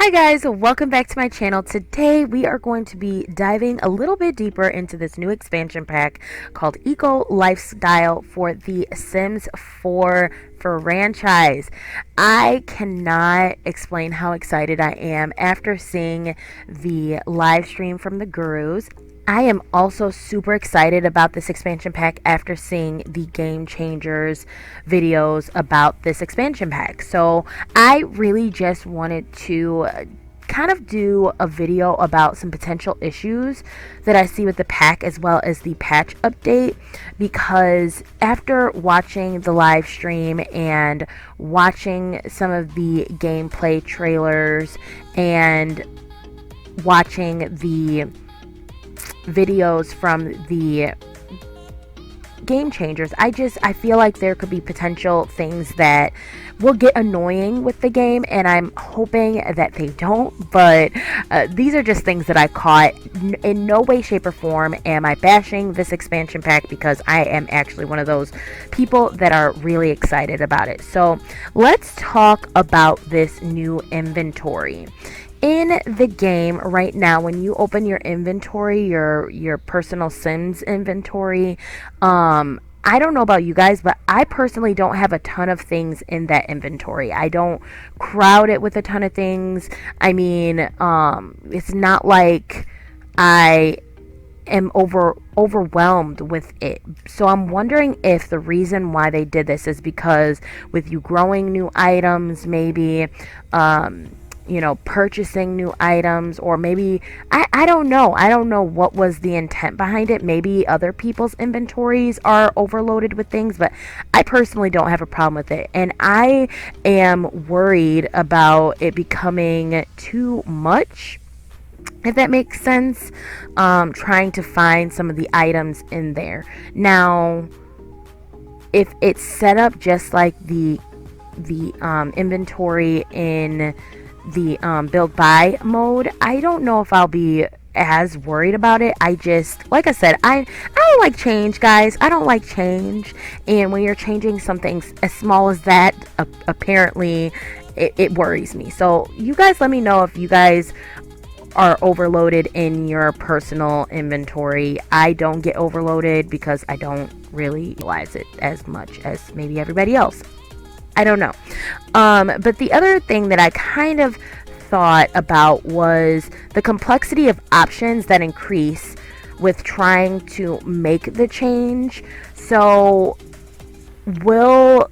Hi guys, welcome back to my channel. Today we are going to be diving a little bit deeper into this new expansion pack called Eco Lifestyle for the Sims 4 franchise. I cannot explain how excited I am after seeing the live stream from the gurus. I am also super excited about this expansion pack after seeing the Game Changers videos about this expansion pack. So I really just wanted to kind of do a video about some potential issues that I see with the pack as well as the patch update, because after watching the live stream and watching some of the gameplay trailers and watching the videos from the Game Changers, I feel like there could be potential things that will get annoying with the game, and I'm hoping that they don't, but these are just things that I caught. In no way, shape, or form am I bashing this expansion pack, because I am actually one of those people that are really excited about it. So let's talk about this new inventory. In the game right now, when you open your inventory, your personal Sims inventory, I don't know about you guys, but I personally don't have a ton of things in that inventory. I don't crowd it with a ton of things. I mean, it's not like I am overwhelmed with it. So I'm wondering if the reason why they did this is because with you growing new items, maybe purchasing new items, or maybe I don't know. I don't know what was the intent behind it. Maybe other people's inventories are overloaded with things, but I personally don't have a problem with it. And I am worried about it becoming too much, if that makes sense, trying to find some of the items in there. Now, if it's set up just like the inventory in the build buy mode, I don't know if I'll be as worried about it. I just, like I said, I don't like change, guys. I don't like change, and when you're changing something as small as that, apparently it worries me. So you guys let me know if you guys are overloaded in your personal inventory. I don't get overloaded because I don't really utilize it as much as maybe everybody else. I don't know. But the other thing that I kind of thought about was the complexity of options that increase with trying to make the change. So will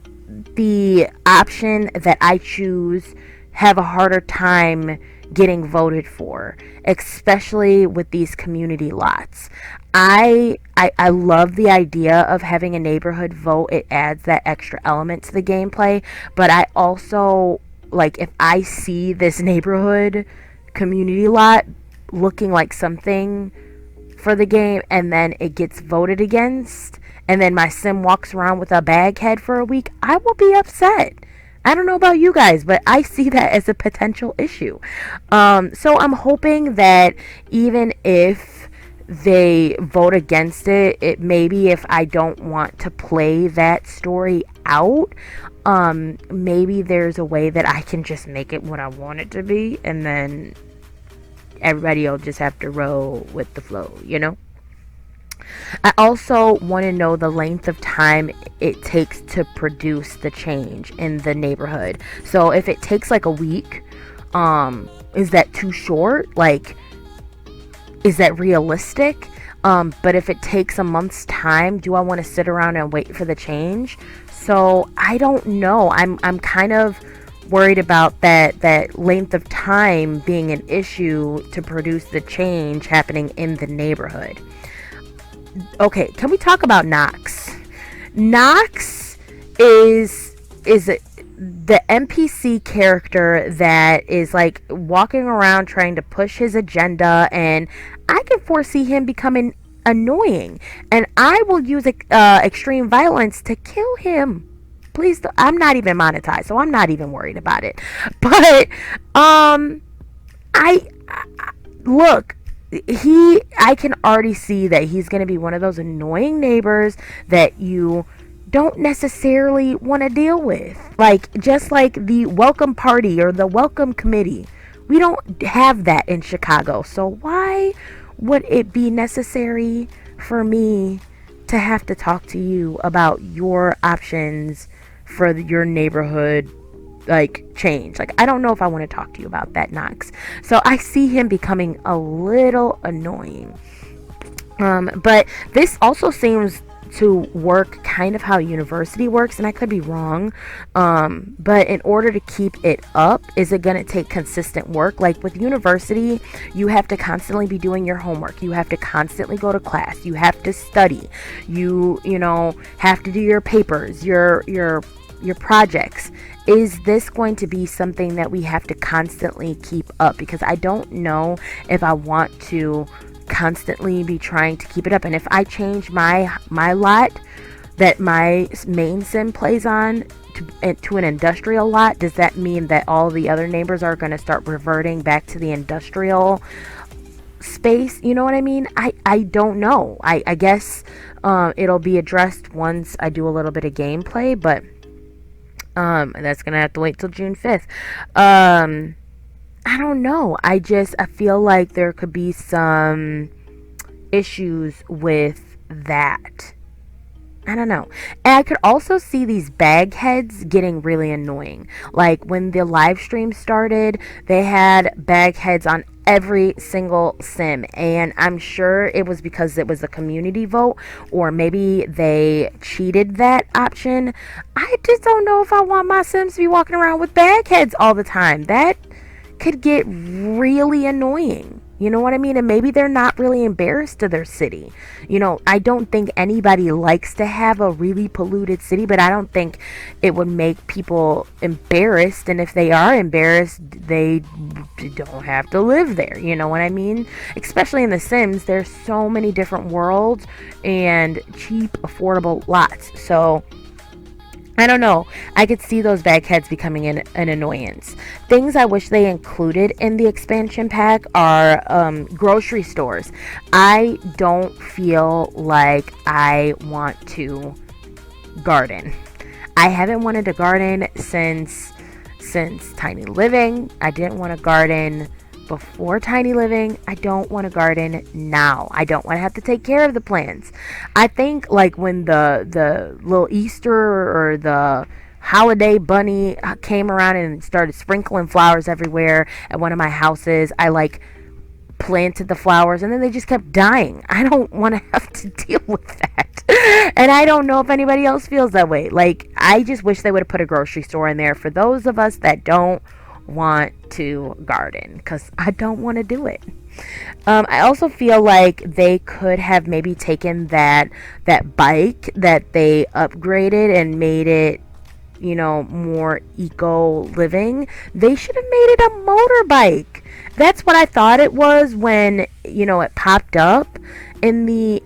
the option that I choose have a harder time getting voted for, especially with these community lots? I love the idea of having a neighborhood vote. It adds that extra element to the gameplay, but I also, like, if I see this neighborhood community lot looking like something for the game and then it gets voted against and then my sim walks around with a bag head for a week, I will be upset. I don't know about you guys, but I see that as a potential issue. So I'm hoping that even if they vote against it, maybe if I don't want to play that story out, maybe there's a way that I can just make it what I want it to be, and then everybody will just have to roll with the flow, you know? I also want to know the length of time it takes to produce the change in the neighborhood. So if it takes like a week, is that too short? Like, is that realistic? But if it takes a month's time, do I want to sit around and wait for the change? So I don't know. I'm kind of worried about that length of time being an issue to produce the change happening in the neighborhood. Okay, can we talk about Knox? Knox is the NPC character that is like walking around trying to push his agenda, and I can foresee him becoming annoying, and I will use extreme violence to kill him. Please, I'm not even monetized, so I'm not even worried about it. But I look, I can already see that he's going to be one of those annoying neighbors that you don't necessarily want to deal with. Like, just like the welcome party or the welcome committee. We don't have that in Chicago. So why would it be necessary for me to have to talk to you about your options for your neighborhood, like, change? Like, I don't know if I want to talk to you about that, Knox. So I see him becoming a little annoying. But this also seems to work kind of how university works, and I could be wrong. But in order to keep it up, is it going to take consistent work? Like with university, you have to constantly be doing your homework. You have to constantly go to class. You have to study. You know, have to do your papers, your projects. Is this going to be something that we have to constantly keep up? Because I don't know if I want to constantly be trying to keep it up. And if I change my lot that my main sim plays on to an industrial lot, does that mean that all the other neighbors are going to start reverting back to the industrial space? You know what I mean? I don't know. I guess it'll be addressed once I do a little bit of gameplay, but that's gonna have to wait till June 5th. I don't know. I feel like there could be some issues with that. I don't know. And I could also see these bag heads getting really annoying. Like when the live stream started, they had bag heads on every single sim, and I'm sure it was because it was a community vote, or maybe they cheated that option. I just don't know if I want my sims to be walking around with bag heads all the time. That could get really annoying. You know what I mean? And maybe they're not really embarrassed to their city. You know, I don't think anybody likes to have a really polluted city, but I don't think it would make people embarrassed. And if they are embarrassed, they don't have to live there. You know what I mean? Especially in The Sims, there's so many different worlds and cheap, affordable lots. So I don't know. I could see those bag heads becoming an annoyance. Things I wish they included in the expansion pack are grocery stores. I don't feel like I want to garden. I haven't wanted to garden since Tiny Living. I didn't want to garden before Tiny Living. I don't want to garden now. I don't want to have to take care of the plants. I think like when the little Easter or the holiday bunny came around and started sprinkling flowers everywhere at one of my houses, I like planted the flowers and then they just kept dying. I don't want to have to deal with that. And I don't know if anybody else feels that way. Like, I just wish they would have put a grocery store in there for those of us that don't want to garden, because I don't want to do it. I also feel like they could have maybe taken that bike that they upgraded and made it, you know, more eco living. They should have made it a motorbike. That's what I thought it was when, you know, it popped up in the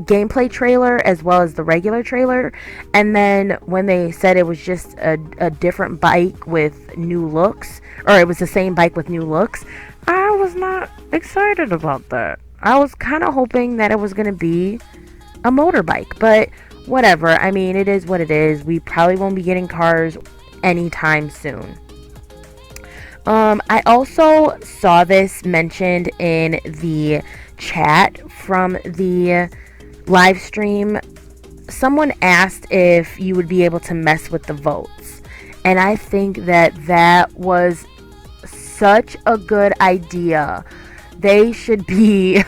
gameplay trailer as well as the regular trailer, and then when they said it was just a different bike with new looks, or it was the same bike with new looks, I was not excited about that. I was kind of hoping that it was going to be a motorbike, but whatever. I mean, it is what it is. We probably won't be getting cars anytime soon. I also saw this mentioned in the chat from the live stream. Someone asked if you would be able to mess with the votes, and I think that was such a good idea. They should be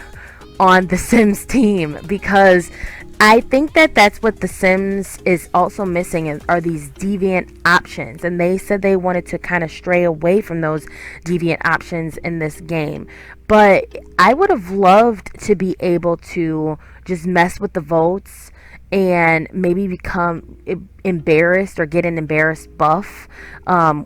on the Sims team, because I think that that's what the Sims is also missing, are these deviant options, and they said they wanted to kind of stray away from those deviant options in this game. But I would have loved to be able to just mess with the votes and maybe become embarrassed or get an embarrassed buff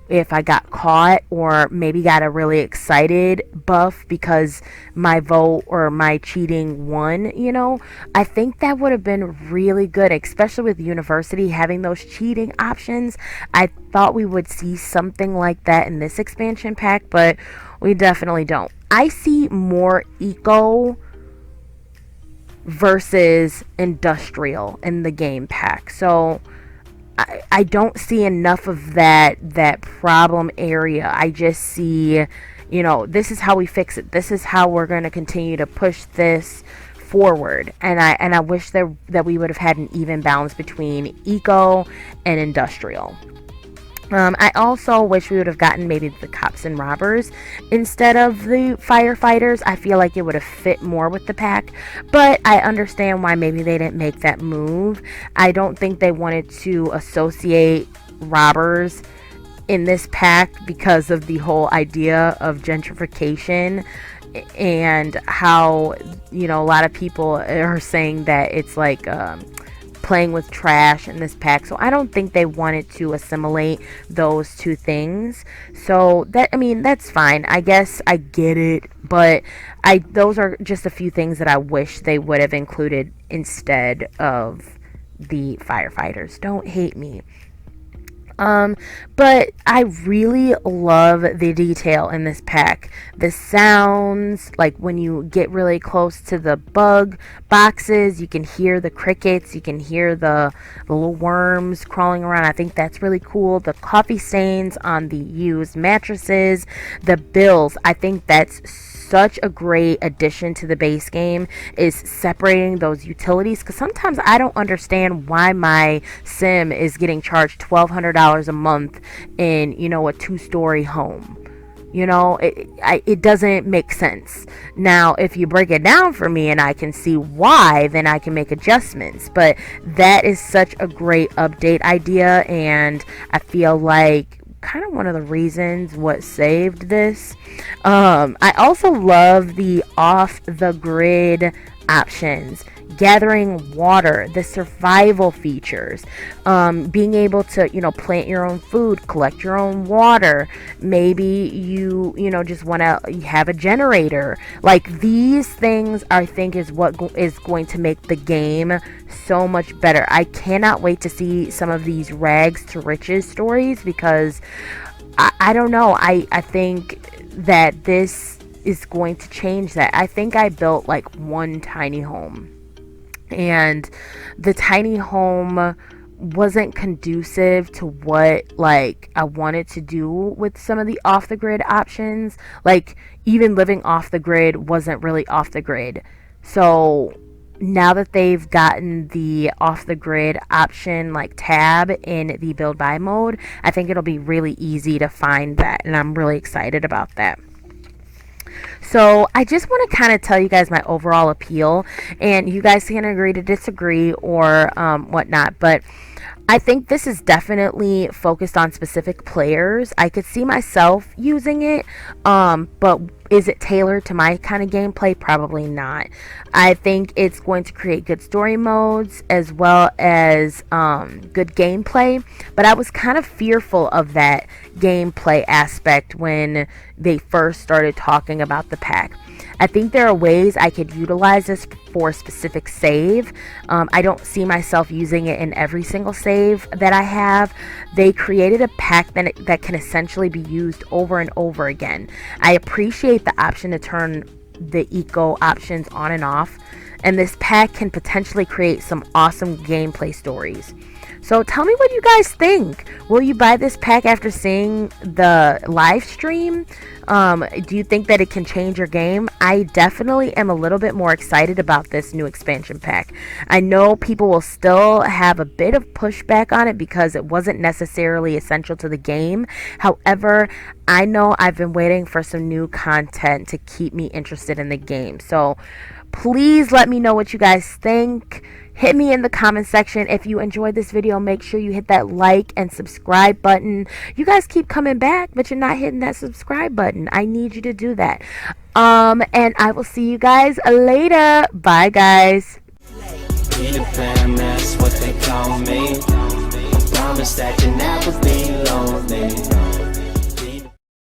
if I got caught, or maybe got a really excited buff because my vote or my cheating won. You know, I think that would have been really good, especially with university having those cheating options. I thought we would see something like that in this expansion pack, but we definitely don't. I see more eco versus industrial in the game pack. So I don't see enough of that problem area. I just see, this is how we fix it. This is how we're going to continue to push this forward. And I wish that we would have had an even balance between eco and industrial. I also wish we would have gotten maybe the cops and robbers instead of the firefighters. I feel like it would have fit more with the pack, but I understand why maybe they didn't make that move. I don't think they wanted to associate robbers in this pack because of the whole idea of gentrification and how, a lot of people are saying that it's like playing with trash in this pack. So I don't think they wanted to assimilate those two things. So that's fine. I guess I get it, but those are just a few things that I wish they would have included instead of the firefighters. Don't hate me. But I really love the detail in this pack. The sounds, like when you get really close to the bug boxes, you can hear the crickets, you can hear the little worms crawling around. I think that's really cool. The coffee stains on the used mattresses, the bills. I think that's such a great addition to the base game, is separating those utilities, because sometimes I don't understand why my sim is getting charged $1,200 a month in a 2-story home. It doesn't make sense. Now, if you break it down for me and I can see why, then I can make adjustments. But that is such a great update idea, and I feel like kind of one of the reasons what saved this. I also love the off the grid options, gathering water, the survival features, being able to plant your own food, collect your own water. Maybe you just want to have a generator. Like, these things I think is what is going to make the game so much better. I cannot wait to see some of these rags to riches stories, because I don't know, I think that this is going to change that. I think I built like one tiny home, and the tiny home wasn't conducive to what like I wanted to do with some of the off the grid options. Like, even living off the grid wasn't really off the grid. So now that they've gotten the off the grid option like tab in the build buy mode, I think it'll be really easy to find that, and I'm really excited about that. So I just want to kind of tell you guys my overall appeal, and you guys can agree to disagree or whatnot, but I think this is definitely focused on specific players. I could see myself using it, but is it tailored to my kind of gameplay? Probably not. I think it's going to create good story modes as well as good gameplay, but I was kind of fearful of that gameplay aspect when they first started talking about the pack. I think there are ways I could utilize this for a specific save. I don't see myself using it in every single save that I have. They created a pack that can essentially be used over and over again. I appreciate the option to turn the eco options on and off, and this pack can potentially create some awesome gameplay stories. So tell me what you guys think. Will you buy this pack after seeing the live stream? Do you think that it can change your game? I definitely am a little bit more excited about this new expansion pack. I know people will still have a bit of pushback on it because it wasn't necessarily essential to the game. However, I know I've been waiting for some new content to keep me interested in the game. So please let me know what you guys think. Hit me in the comment section. If you enjoyed this video, make sure you hit that like and subscribe button. You guys keep coming back, but you're not hitting that subscribe button. I need you to do that. And I will see you guys later. Bye, guys. Peter Pan, that's what they call me. I promise that you'll never be lonely.